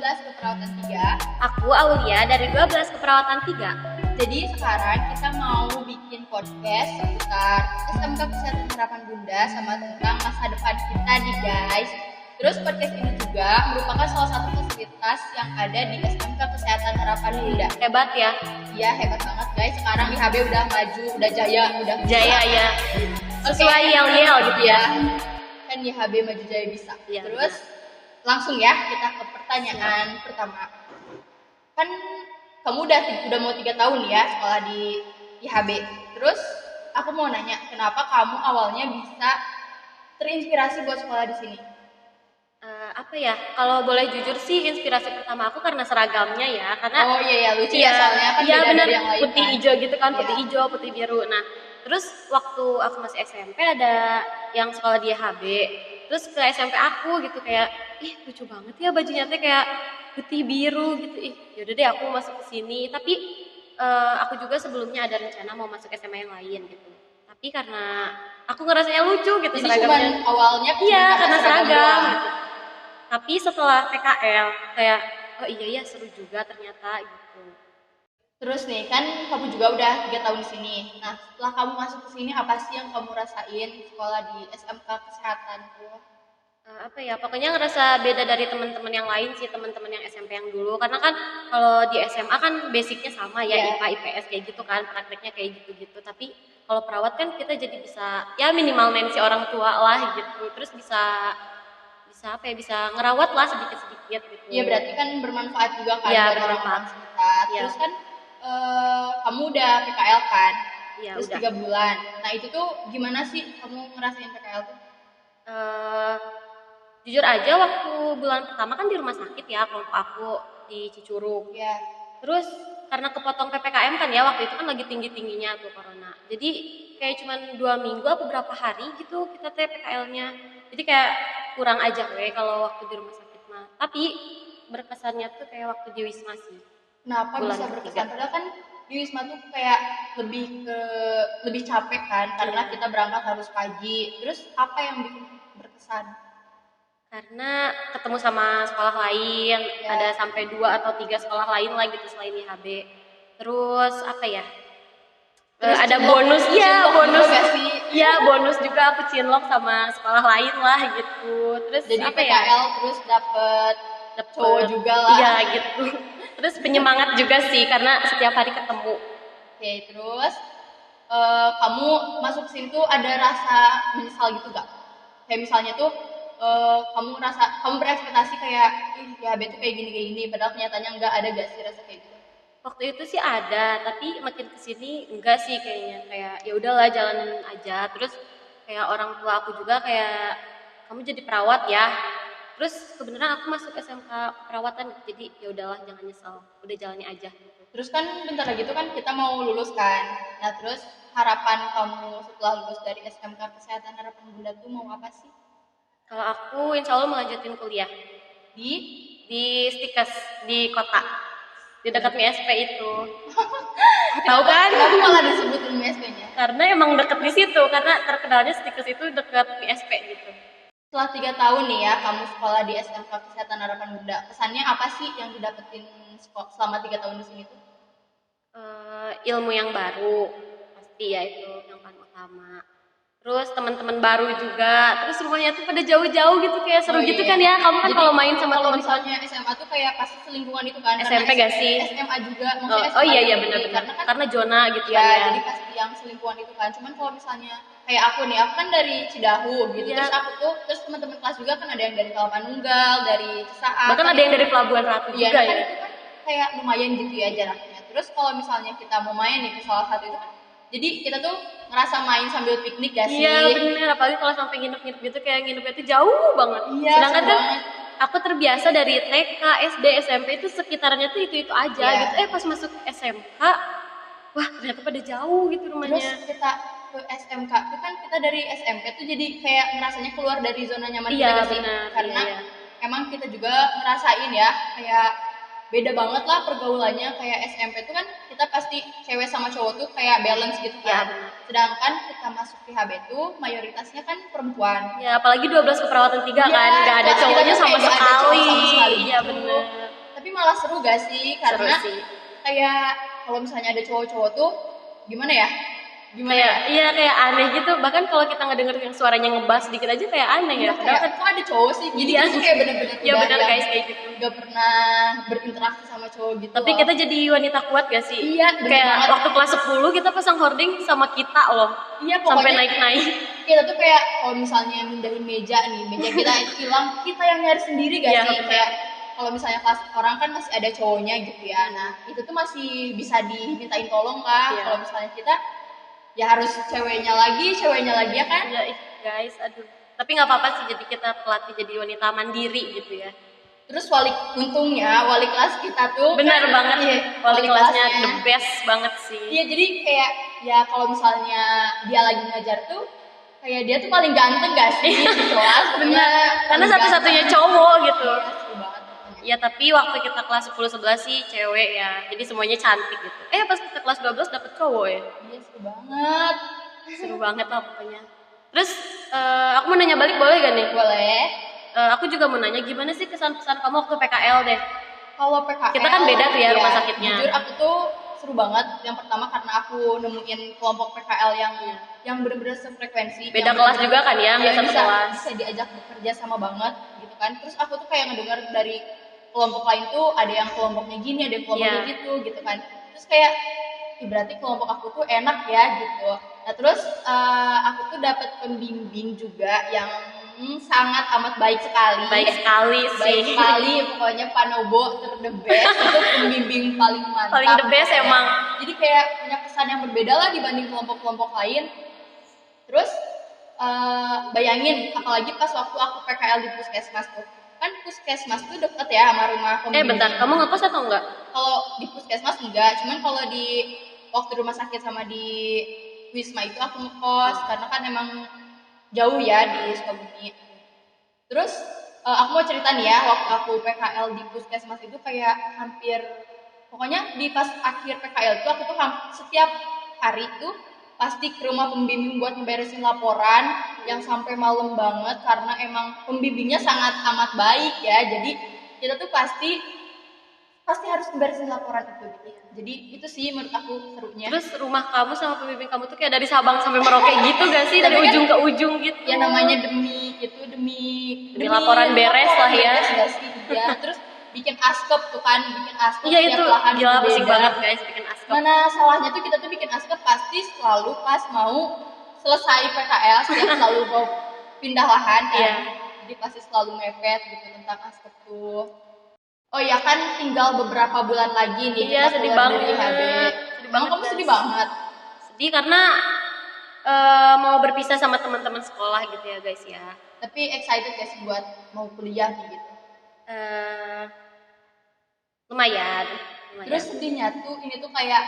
12 Keperawatan 3. Aku Aulia dari 12 Keperawatan 3. Jadi sekarang kita mau bikin podcast seputar SMK Kesehatan Harapan Bunda sama tentang masa depan kita nih guys. Terus podcast ini juga merupakan salah satu fasilitas yang ada di SMK Kesehatan Harapan Bunda. Hebat ya? Iya hebat banget guys. Sekarang IHB udah maju, udah jaya, udah Jaya ya. Sesuai yel-yel gitu ya. Kan IHB maju jaya bisa. Iya, Terus langsung ya kita ke pertanyaan pertama. Kan kamu udah mau 3 tahun ya sekolah di IHB. Terus aku mau nanya, kenapa kamu awalnya bisa terinspirasi buat sekolah di sini? Apa ya? Kalau boleh jujur sih inspirasi pertama aku karena seragamnya ya. Karena Oh iya lucu ya soalnya kan beda bener, dari yang lain. putih kan? hijau gitu kan, Iya. putih hijau, putih biru. Nah, terus waktu aku masih SMP ada yang sekolah di IHB. Terus ke SMP aku gitu kayak, ih lucu banget ya bajunya teh kayak putih biru gitu. Ih, yaudah deh aku masuk ke sini. Tapi aku juga sebelumnya ada rencana mau masuk SMA yang lain gitu. Tapi karena aku ngerasanya lucu gitu Jadi seragamnya. cuman awalnya Iya, karena seragam doang. gitu. Tapi setelah PKL kayak oh iya ya seru juga ternyata gitu. Terus nih kan kamu juga udah 3 tahun di sini. Nah setelah kamu masuk ke sini apa sih yang kamu rasain sekolah di SMK Kesehatan tuh? Apa ya pokoknya ngerasa beda dari teman-teman yang lain sih, teman-teman yang SMP yang dulu karena kan kalau di SMA kan basicnya sama ya, Iya. IPA IPS kayak gitu kan, prakteknya kayak gitu-gitu. Tapi kalau perawat kan kita jadi bisa ya minimal mensi orang tua lah gitu, terus bisa apa ya, bisa ngerawat lah sedikit-sedikit gitu. Iya berarti kan bermanfaat juga kan Iya, buat bermanfaat. orang-orang sekitar. Iya. Terus kan kamu udah PKL kan? Iya, Terus udah. 3 bulan. Nah itu tuh gimana sih kamu ngerasain PKL tuh? Eh, jujur aja waktu bulan pertama kan di rumah sakit ya kelompok aku di Cicurug. Iya. Terus karena kepotong PPKM kan ya waktu itu kan lagi tinggi-tingginya tuh corona. Jadi kayak cuman 2 minggu apa beberapa hari gitu kita teh PKL-nya. Jadi kayak kurang aja kalau waktu di rumah sakit mah. Tapi berkesannya tuh kayak waktu di Wisma sih. Kenapa Bulan bisa ketiga. berkesan? Padahal kan di Wisma tuh kayak lebih capek kan karena Iya. kita berangkat harus pagi. Terus apa yang bikin berkesan? Karena ketemu sama sekolah lain, Ya. ada sampai 2 atau 3 sekolah lain lah gitu selain IHB. Terus apa ya? Terus Ada cinlok- bonus, iya cinlok bonus, juga gak sih? iya bonus juga aku cinlok sama sekolah lain lah gitu. Terus Jadi apa ya? PKL terus dapet Dapet- cowok juga lah. Iya gitu. Terus penyemangat juga sih karena setiap hari ketemu. Oke, terus kamu masuk sini tuh ada rasa menyesal gitu gak? Kayak misalnya tuh kamu berekspektasi kayak ih ya B tuh kayak gini padahal kenyataannya enggak, ada gak sih rasa kayak gitu? Waktu itu sih ada, tapi makin kesini enggak sih kayaknya, kayak ya udahlah jalanin aja. Terus kayak orang tua aku juga kayak kamu jadi perawat ya. Terus kebenaran aku masuk SMK perawatan, jadi ya udahlah jangan nyesel, udah jalani aja. Terus kan bentar lagi tuh kan kita mau lulus kan. Nah, terus harapan kamu setelah lulus dari SMK Kesehatan Harapan Bunda tuh mau apa sih? Kalau aku insya Allah melanjutin kuliah Di di Stikes di kota, di dekat MISP itu. Tahu kan? Kenapa malah disebutin MSP-nya? Karena emang deket di situ, karena terkenalnya Stikes itu dekat MISP gitu. Setelah 3 tahun nih ya, kamu sekolah di SMK Kesehatan Harapan Bunda. Kesannya apa sih yang didapetin selama 3 tahun di sini tuh? Ilmu yang baru pasti ya itu yang paling utama. Terus teman-teman baru juga, terus semuanya tuh pada jauh-jauh gitu kayak seru Oh, gitu iya. kan ya. Kamu kan Jadi, kalau main sama kalau teman-teman misalnya SMA tuh kayak pasti selingkungan itu kan. Karena SMP gak sih? SMA juga, Oh, maksudnya oh SMA iya juga. benar-benar. Karena kan Karena zona gitu ya, kan ya. jadi pasti yang selingkuhan itu kan. Cuman kalau misalnya kayak aku nih, aku kan dari Cidahu gitu. Iya. Terus teman-teman kelas juga kan ada yang dari Tapanunggal, dari Cisaat. Bahkan ada yang dari Pelabuhan Ratu Iya, juga kan ya. itu kan kayak lumayan gitu ya jaraknya. Terus kalau misalnya kita mau main nih ke salah satu itu kan, jadi kita tuh ngerasa main sambil piknik gak sih? Iya bener, apalagi kalau sampai nginep-nginep gitu kayak nginepnya itu jauh banget. Iya, Sedangkan seru kan banget. aku terbiasa dari TK, SD, SMP itu sekitarnya tuh itu aja Iya. gitu. Pas masuk SMK, wah ternyata pada jauh gitu Terus rumahnya. kita ke SMK itu kan kita dari SMP tuh jadi kayak ngerasanya keluar dari zona nyaman Iya, kita gak sih? benar, Karena iya. emang kita juga ngerasain ya kayak beda banget lah pergaulannya. Kayak SMP tuh kan kita pasti cewek sama cowok tuh kayak balance gitu Iya, kan. benar. Sedangkan kita masuk PHB tuh mayoritasnya kan perempuan. Ya apalagi 12 keperawatan 3 Iya, kan, nggak ada kelas kita cowoknya tuh sama kayak nggak ada cowok sekali. sama sekali Iya gitu. bener. tapi malah seru gak sih? Seru Karena sih. kayak kalau misalnya ada cowok-cowok tuh gimana ya? Iya kayak aneh gitu. Bahkan kalau kita ngedenger yang suaranya ngebas dikit aja kayak aneh ya. Iya, Padahal kayak kan kok ada cowok sih. Jadi Iya. kita tuh kayak bener-bener Iya udah benar yang guys kayak gitu. gak pernah berinteraksi sama cowok gitu Tapi loh. kita jadi wanita kuat gak sih? Iya, bener Kayak banget. waktu kelas 10 kita pasang hording sama kita loh. Iya, Sampai pokoknya naik-naik. kita tuh kayak kalau misalnya mindahin meja nih, meja kita hilang, kita yang nyari sendiri gak Iya, sih? bener. Kayak kalau misalnya kelas orang kan masih ada cowoknya gitu ya. Nah, itu tuh masih bisa dimintain tolong kan. Iya. Kalau misalnya kita ya harus ceweknya lagi ya kan? Iya guys, aduh. Tapi nggak apa-apa sih, jadi kita terlatih jadi wanita mandiri gitu ya. Terus untungnya wali kelas kita tuh Benar kan, banget, iya, wali kelasnya the best banget sih. Iya, jadi kayak ya kalau misalnya dia lagi ngajar tuh kayak dia tuh paling ganteng gak sih di kelas? Benar, karena Paling satu-satunya ganteng. cowok gitu. Iya, seru banget pokoknya. Ya tapi waktu kita kelas 10-11 sih cewek ya, jadi semuanya cantik gitu. Pas kita kelas 12 dapet cowok ya. Iya, seru banget. Seru banget lah pokoknya. Terus aku mau nanya balik boleh gak nih? Boleh. Aku juga mau nanya gimana sih kesan-kesan kamu waktu PKL deh? Kalau PKL Kita kan beda tuh ya rumah sakitnya. Jujur aku tuh seru banget. Yang pertama karena aku nemuin kelompok PKL yang bener-bener sefrekuensi. Beda yang kelas bener-bener- juga kan ya, nggak iya, satu bisa, kelas. bisa diajak bekerja sama banget gitu kan. Terus aku tuh kayak ngedengar dari kelompok lain tuh ada yang kelompoknya gini, ada yang kelompoknya Iya. gitu kan. Terus kayak berarti kelompok aku tuh enak ya gitu. Nah terus aku tuh dapat pembimbing juga yang sangat amat baik sekali. Baik sekali Baik sih. sekali, pokoknya Pak Nobo the best, itu pembimbing paling mantap. Paling the best pokoknya. emang. Jadi kayak punya kesan yang berbeda lah dibanding kelompok-kelompok lain. Terus bayangin, apalagi pas waktu aku PKL di puskesmas tuh, kan puskesmas tuh deket ya sama rumah pembimbing. Bentar, kamu ngekos atau enggak? Kalau di puskesmas enggak, cuman kalau di waktu rumah sakit sama di Wisma itu aku ngekos karena kan emang jauh ya di Sukabumi. Terus aku mau cerita nih ya, waktu aku PKL di puskesmas itu kayak hampir, pokoknya di pas akhir PKL itu aku tuh setiap hari tuh pasti ke rumah pembimbing buat ngeberesin laporan yang sampai malam banget karena emang pembimbingnya sangat amat baik ya. Jadi kita tuh pasti harus ngeberesin laporan itu gitu. Jadi itu sih menurut aku serunya. Terus rumah kamu sama pembimbing kamu tuh kayak dari Sabang sampai Merauke gitu gak sih? Dari Tapi kan ujung ke ujung gitu. Ya namanya demi laporan beres lah ya. Beres gak sih? Ya, terus bikin askep tuh kan, Iya itu tiap lahan gila berbeda. pusing banget guys bikin askep. Mana salahnya tuh kita tuh bikin askep pasti selalu pas mau selesai PKL, selalu mau pindah lahan kan. Iya. Jadi pasti selalu mepet gitu tentang askep tuh. Oh ya kan tinggal beberapa bulan lagi nih Iya, kita sedih keluar banget. dari IHB. Sedih banget, Kamu guys. sedih banget. Sedih karena mau berpisah sama teman-teman sekolah gitu ya guys ya. Tapi excited ya sih buat mau kuliah nih gitu. Lumayan. Terus sedihnya tuh ini tuh kayak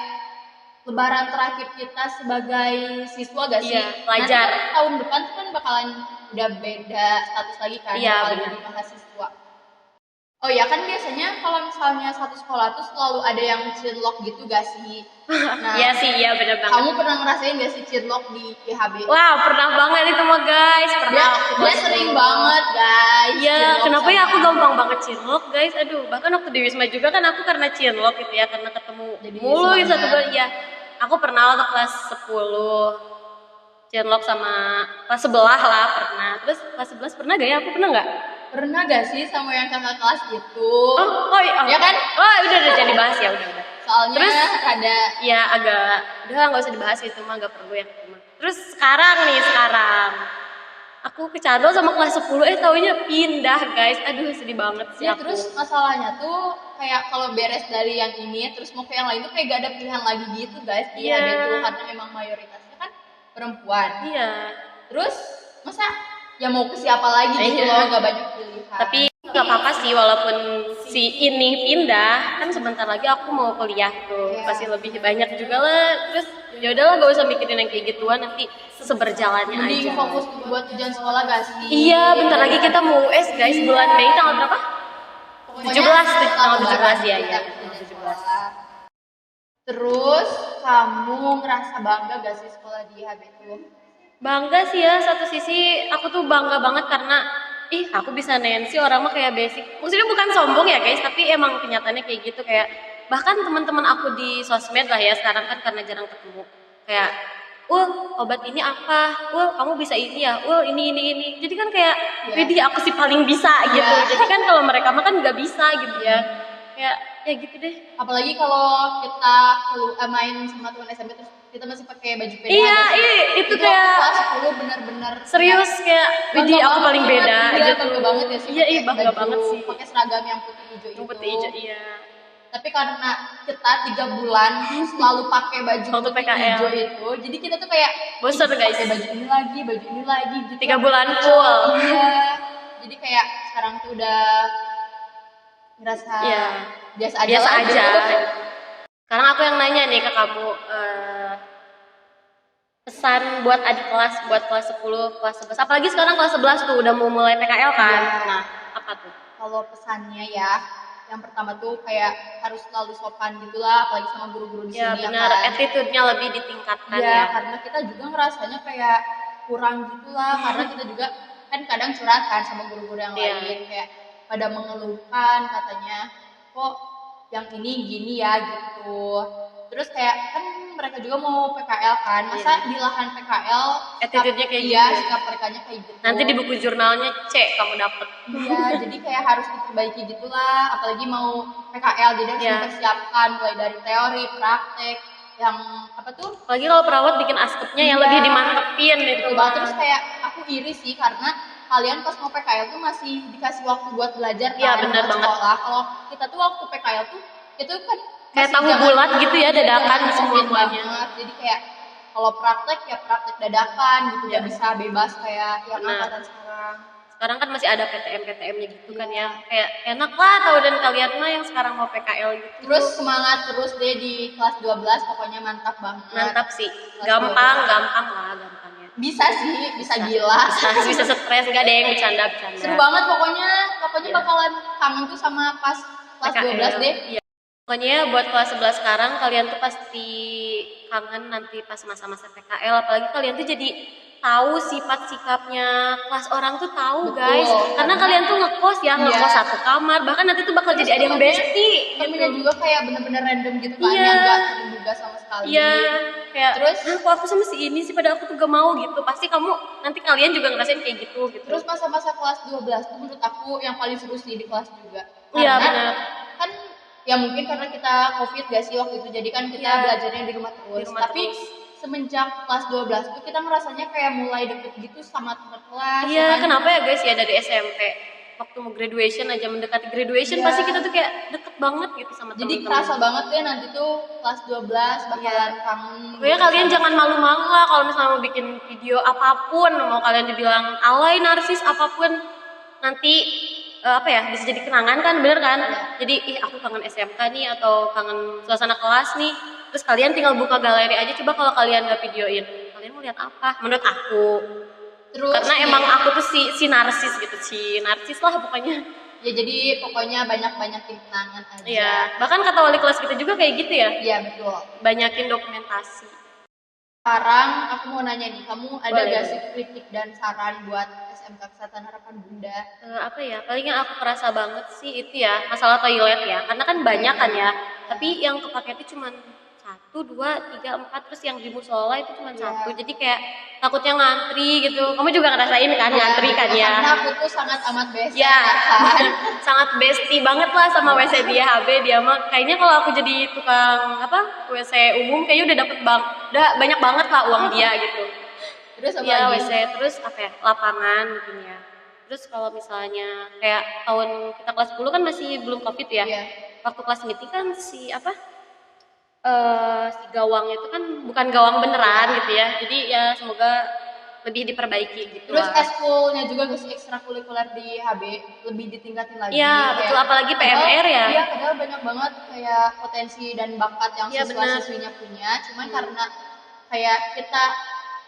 lebaran terakhir kita sebagai siswa gak sih? Iya, pelajar. Nanti kan tahun depan tuh kan bakalan udah beda status lagi kan, Iya, bakalan benar. jadi mahasiswa. Oh ya kan biasanya kalau misalnya satu sekolah tuh selalu ada yang cinlok gitu gak sih? Nah, Iya sih, iya bener banget. kamu pernah ngerasain gak sih cinlok di IHB? Wah, pernah banget itu mah guys. Pernah. Dia sering banget guys. Iya, cinlok kenapa ya sama- aku gampang banget cinlok guys. Aduh, bahkan waktu di Wisma juga kan aku karena cinlok gitu ya, karena ketemu Jadi mulu gitu semangat. satu bulan. Iya, aku pernah waktu kelas 10 cinlok sama kelas 11 lah pernah. Terus kelas 11 pernah gak ya? Aku pernah gak? Pernah gak sih sama yang kakak kelas itu? Iya Ya kan? Oh, udah jadi bahas ya, udah. Soalnya Terus ada ya agak udah nggak usah dibahas itu mah, nggak perlu yang itu mah. Terus sekarang aku kecandol sama kelas 10 taunya pindah guys. Aduh sedih banget sih ya, aku. terus masalahnya tuh kayak kalau beres dari yang ini terus mau ke yang lain tuh kayak gak ada pilihan lagi gitu guys. Iya. Gitu karena emang mayoritasnya kan perempuan. Iya. Terus masa ya mau ke siapa lagi gitu Iya. loh, gak banyak pilihan. Tapi nggak apa-apa sih walaupun si ini pindah, kan sebentar lagi aku mau kuliah tuh. Iya. Pasti lebih banyak juga lah. Terus ya udahlah gak usah mikirin yang kayak gituan, nanti seberjalannya mending aja. fokus buat ujian sekolah gak sih? Iya, bentar lagi kita mau US guys, bulan Mei tanggal berapa? Pokoknya 17, setelah tanggal lebaran 17 ya, kita iya, ujian tanggal 17. sekolah. Terus kamu ngerasa bangga gak sih sekolah di IHB itu? Bangga sih ya, satu sisi aku tuh bangga banget karena ih aku bisa Nancy, orang mah kayak basic. Maksudnya bukan sombong ya guys, tapi emang kenyataannya kayak gitu. Kayak bahkan teman-teman aku di sosmed lah ya sekarang kan karena jarang ketemu, kayak obat ini apa, kamu bisa ini ya, ini, jadi kan kayak Widih aku sih paling bisa gitu. Jadi kan kalau mereka mah kan nggak bisa gitu ya, kayak ya gitu deh. Apalagi kalau kita main sama teman SMP terus kita masih pakai baju PDH. Iya, itu kayak kelas 10 benar-benar serius kayak Widih aku paling beda gitu. gitu. Bangga banget ya sih. Iya, bangga banget sih. Pakai seragam yang putih hijau itu. Putih hijau, iya. Tapi karena kita 3 bulan selalu pakai baju Waktu putih PKL hijau itu, jadi kita tuh kayak bosan guys. Pakai baju ini lagi gitu. 3 bulan full. Iya. Jadi kayak sekarang tuh udah ngerasa biasa aja. Sekarang aku yang nanya nih ke kamu, pesan buat adik kelas, buat kelas 10, kelas 11, apalagi sekarang kelas 11 tuh udah mau mulai PKL kan. Nah, apa tuh? Kalau pesannya ya, yang pertama tuh kayak harus selalu sopan gitulah, apalagi sama guru-guru di sini. Ya benar, attitude-nya lebih ditingkatkan ya. Karena kita juga ngerasanya kayak kurang gitulah, karena kita juga kan kadang curhat kan sama guru-guru yang lain, kayak pada mengeluhkan katanya kok yang ini gini ya gitu. Terus kayak kan mereka juga mau PKL kan, masa di lahan PKL attitude-nya kayak gitu. Iya, sikap merekanya kayak gitu. Nanti di buku jurnalnya C kamu dapet. Iya, jadi kayak harus diperbaiki gitulah, apalagi mau PKL, jadi harus mempersiapkan mulai dari teori, praktek, yang apa tuh? Apalagi kalau perawat bikin askepnya yang lebih dimantepin gitu. Terus kayak aku iri sih karena kalian pas mau PKL tuh masih dikasih waktu buat belajar kan, benar banget. Sekolah. Kalau kita tuh waktu PKL tuh itu kan kayak tahu bulat gitu ya, dadakan semuanya. Jadi kayak kalau praktek ya praktek dadakan gitu, nggak bisa bebas kayak yang angkatan sekarang. Sekarang kan masih ada PTM-PTM-nya gitu kan ya, kayak enak lah tahu dan kalian mah yang sekarang mau PKL gitu. Terus semangat terus deh di kelas 12, pokoknya mantap banget. Mantap sih, gampang lah gampangnya. Bisa sih, bisa gila. Bisa stres, enggak deh, bercanda. Seru banget pokoknya bakalan kangen tuh sama pas kelas PKL. 12 deh. Iya. Pokoknya buat kelas 11 sekarang kalian tuh pasti kangen nanti pas masa-masa PKL, apalagi kalian tuh jadi tahu sifat sikapnya kelas orang tuh tahu. Betul, guys, karena kalian tuh ngekos ngekos satu kamar, bahkan nanti tuh bakal jadi ada yang bestie. Temennya juga kayak bener-bener random gitu kan, yang gak terduga sama sekali. Iya, kayak terus aku sama si ini sih, pada aku tuh gak mau gitu. Pasti nanti kalian juga ngerasain kayak gitu. Terus masa-masa kelas 12 tuh menurut aku yang paling seru sih di kelas juga. Iya benar. Kan ya mungkin karena kita COVID gak sih waktu itu, jadi kan kita belajarnya di rumah terus. Tapi semenjak kelas 12 tuh kita ngerasanya kayak mulai deket gitu sama teman kelas. Iya, kenapa ya guys ya, dari SMP waktu mau graduation aja, mendekati graduation pasti kita tuh kayak deket banget gitu sama teman-teman. Jadi kerasa banget deh nanti tuh kelas 12 bakalan kangen. Pokoknya kalian jangan malu-malu lah kalau misalnya mau bikin video apapun, mau kalian dibilang alay, narsis, apapun, nanti bisa jadi kenangan kan, bener kan? Jadi aku kangen SMK nih, atau kangen suasana kelas nih. Terus kalian tinggal buka galeri aja, coba kalau kalian nggak videoin, kalian mau lihat apa? Menurut aku. Terus karena emang aku tuh si narsis gitu, si narsis lah pokoknya. Ya jadi pokoknya banyakin kenangan aja. Iya, bahkan kata wali kelas kita juga kayak gitu ya. Iya betul. Banyakin dokumentasi. Sekarang aku mau nanya nih, kamu ada gak sih kritik dan saran buat SMK Kesehatan Harapan Bunda? Paling yang aku kerasa banget sih itu ya, masalah toilet ya. Karena kan banyak kan ya, tapi yang kepake itu cuma 1, 2, 3, 4, terus yang di musola itu cuma 1. Jadi kayak takutnya ngantri gitu. Kamu juga ngerasain kan ngantri kan ya? Karena aku tuh sangat amat bestie kan? Sangat bestie banget lah sama WC dia HB. Dia mah kayaknya kalau aku jadi tukang WC umum kayaknya udah banyak banget lah uang dia gitu. Terus WC, terus lapangan mungkin ya. Terus kalau misalnya kayak tahun kita kelas 10 kan masih belum COVID ya. Waktu kelas meeting kan si gawangnya itu kan bukan gawang beneran gitu ya, jadi ya semoga lebih diperbaiki gitu. Terus eskulnya juga guys, ekstrakurikuler di HB lebih ditingkatin lagi. Iya betul, apalagi PMR ya. Iya, padahal banyak banget kayak potensi dan bakat yang siswa-siswinya punya, cuman karena kayak kita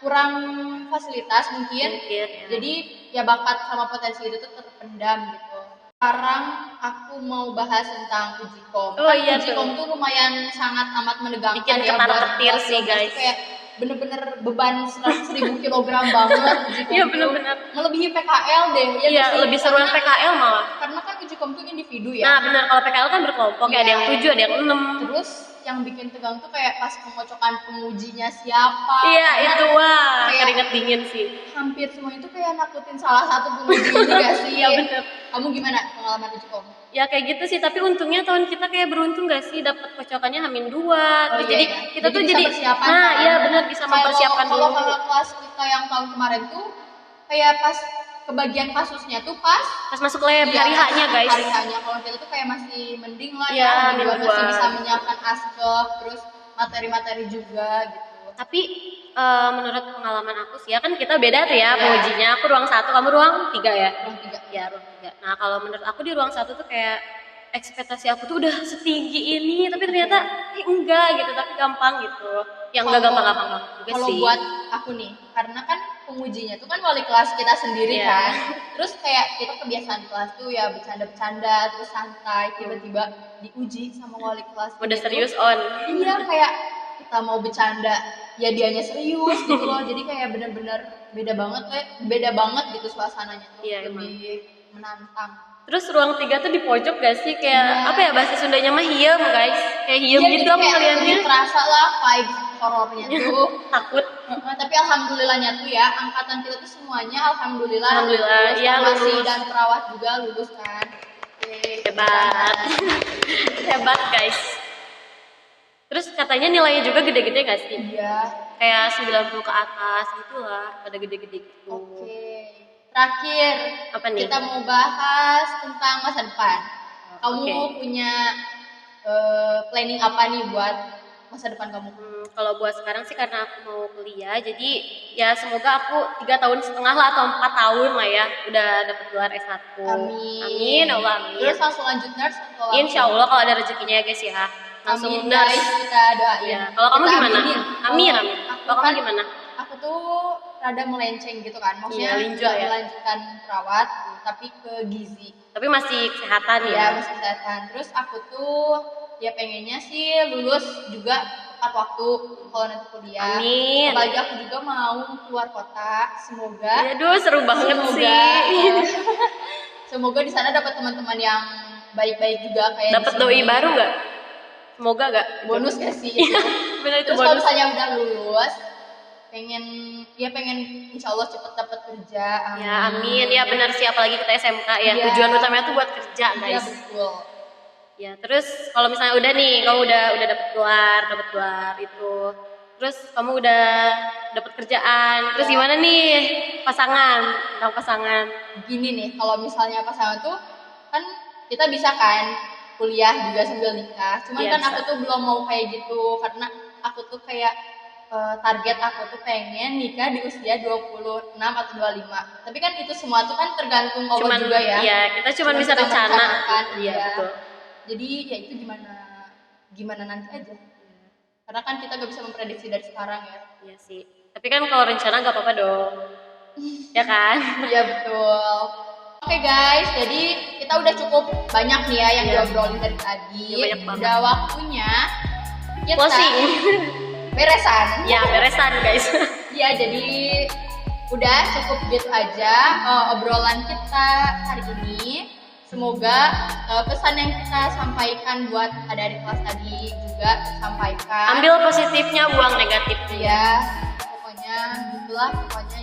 kurang fasilitas mungkin jadi ya bakat sama potensi itu tuh terpendam gitu. Sekarang aku mau bahas tentang uji kom. Uji kom tuh lumayan sangat amat menegangkan. Bikin ketar-ketir sih guys. Kayak bener-bener beban 100.000 kilogram banget uji kom Iya tuh. benar-benar. Melebihi PKL deh ya Iya, nggak sih? lebih seruan PKL malah. Karena kan uji kom tuh individu ya. Nah, benar, kalau PKL kan berkelompok ya, ada yang 7, ada yang 6. Terus yang bikin tegang tuh kayak pas pengocokan pengujinya siapa. Iya, Karena itu wah, kayak keringet dingin sih. hampir semua itu kayak nakutin salah satu penguji ini gak sih? Iya bener. Kamu gimana pengalaman uji kom? Ya kayak gitu sih, tapi untungnya tahun kita kayak beruntung gak sih dapat kocokannya H-2. Terus iya, jadi iya. kita tuh bisa jadi persiapan, nah, kan? iya benar bisa mempersiapkan Kalau dulu. kakak kelas kita yang tahun kemarin tuh kayak pas kebagian kasusnya tuh pas Pas masuk lab iya, hari H-nya guys. hari H-nya. Kalau kita tuh kayak masih mending lah Iya, ya, minggu masih dua. bisa menyiapkan askep, terus materi-materi juga gitu. Tapi menurut pengalaman aku sih ya kan kita beda tuh ya Iya. pengujinya. Aku ruang 1, kamu ruang 3 ya. Ruang 3. Ya ruang 3. Nah kalau menurut aku di ruang 1 tuh kayak ekspektasi aku tuh udah setinggi ini, tapi ternyata enggak gitu, tapi gampang gitu. Yang enggak gampang-gampang banget juga Kalau sih. buat aku nih, karena kan pengujinya tuh kan wali kelas kita sendiri Iya. kan. Terus kayak kita kebiasaan kelas tuh ya bercanda-bercanda, terus santai, tiba-tiba diuji sama wali kelas. Udah gitu. serius on. Iya, kayak kita mau bercanda, ya dianya serius gitu loh. Jadi kayak bener-bener beda banget gitu suasananya tuh. Iya, lebih menantang. Terus ruang 3 tuh di pojok gak sih kayak Iya. apa ya bahasa Sundanya mah hiem guys. Kayak hiem Iya, gitu jadi aku kayak ngeliatnya. lebih terasa lah vibe horornya tuh. Takut. Tapi alhamdulillahnya tuh ya angkatan kita tuh semuanya alhamdulillah Alhamdulillah, lulus, iya, farmasi lulus. dan perawat juga lulus kan. Oke, Hebat. Hebat guys. Terus katanya nilainya juga gede-gede gak sih? Iya. Kayak 90 ke atas gitu lah, pada gede-gede gitu. Oke. Terakhir Apa nih? kita mau bahas tentang masa depan. Kamu Oke. punya planning apa nih buat masa depan kamu? Kalau buat sekarang sih karena aku mau kuliah, jadi ya semoga aku 3,5 tahun lah atau 4 tahun lah ya udah dapat gelar S1. Amin. Amin, Allah amin. Terus langsung lanjut nurse atau langsung? Insya Allah kalau ada rezekinya ya guys ya. Langsung Amin nurse. guys, kita doain. Ya, kalau kamu Kita gimana? aminin. Amin, amin. Aku Kalau kamu kan- gimana? Aku tuh rada melenceng gitu kan, maksudnya Iya, linjo nggak ya. melanjutkan perawat, tapi ke gizi. Tapi masih kesehatan ya. Ya, masih kesehatan. Terus aku tuh ya pengennya sih lulus juga tepat waktu kalau nanti kuliah. Amin. Apalagi aku juga mau keluar kota, semoga. Aduh, seru banget semoga, sih. semoga di sana dapat teman-teman yang baik-baik juga kayak Dapat di doi sini. baru nggak? Semoga nggak? Bonus gak sih itu? Bener itu Terus kalau bonus. misalnya udah lulus, pengen insya Allah cepet dapat kerja. Amin. Ya amin, ya benar sih apalagi kita SMK ya. Iya. Tujuan utamanya tuh buat kerja Iya guys. betul. Ya terus kalau misalnya udah nih, kamu udah dapat gelar itu. Terus kamu udah dapat kerjaan. Terus Ya. gimana nih tentang pasangan? Gini nih, kalau misalnya pasangan tuh kan kita bisa kan kuliah juga sambil nikah. Cuman Iya, kan bisa. aku tuh belum mau kayak gitu karena aku tuh kayak target aku tuh pengen nikah di usia 26 atau 25. Tapi kan itu semua tuh kan tergantung Allah juga ya. Iya, kita cuman bisa kita rencana. merencanakan, Iya, iya. betul. Jadi ya itu gimana nanti aja. Karena kan kita gak bisa memprediksi dari sekarang ya. Iya sih. Tapi kan kalau rencana nggak apa-apa dong. Ya kan? Iya betul. Oke guys, jadi kita udah cukup banyak nih ya yang Iya. diobrolin dari tadi. Iya, banyak banget. Udah waktunya kita Closing. beresan. Ya, beresan guys. Iya, jadi udah cukup gitu aja obrolan kita hari ini. Semoga pesan yang kita sampaikan buat adik-adik kelas tadi juga tersampaikan. Ambil positifnya, buang negatifnya. Ya, pokoknya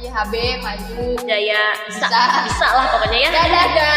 YHB maju. Jaya bisa Bisa. lah pokoknya ya. Dadah guys.